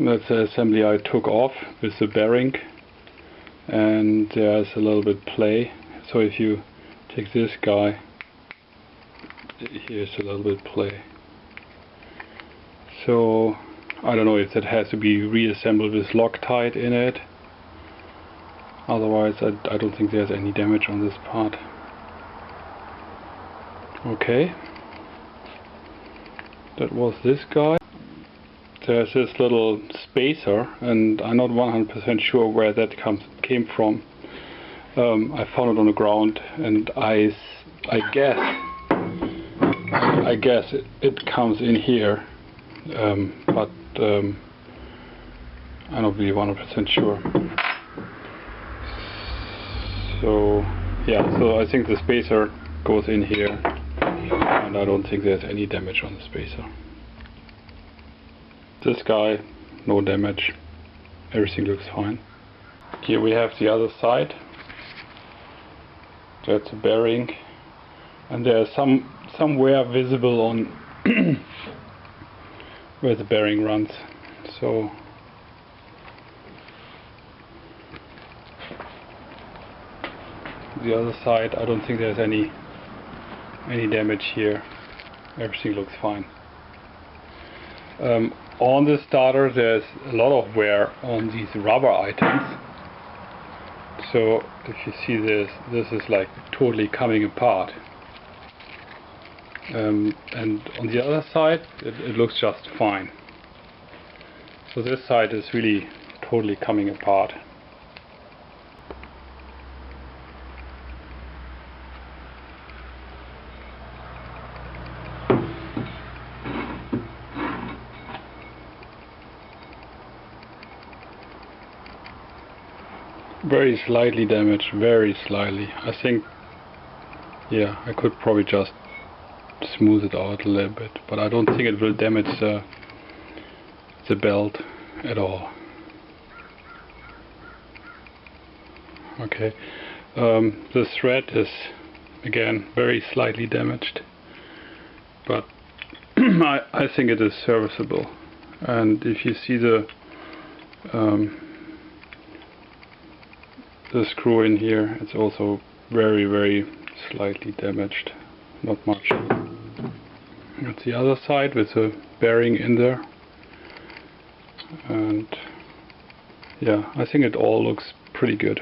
That's the assembly I took off with the bearing, and there's a little bit play. So if you take this guy, here's a little bit play. So I don't know if that has to be reassembled with Loctite in it. Otherwise I don't think there's any damage on this part. Okay, that was this guy. There's this little spacer, and I'm not 100% sure where that came from. I found it on the ground, and I guess it comes in here, but I'm not really 100% sure. So yeah, so I think the spacer goes in here, and I don't think there's any damage on the spacer. This guy, no damage, everything looks fine. Here we have the other side. That's a bearing, and there's somewhere visible on where the bearing runs. So the other side, I don't think there's any damage here. Everything looks fine. On the starter there's a lot of wear on these rubber items. So if you see this is like totally coming apart. And on the other side it looks just fine. So this side is really totally coming apart. Very slightly damaged, very slightly. I think, yeah, I could probably just smooth it out a little bit, but I don't think it will damage the belt at all. Okay, the thread is again very slightly damaged, but I think it is serviceable. And if you see the screw in here, it's also very, very slightly damaged, not much. That's the other side with the bearing in there, and yeah, I think it all looks pretty good.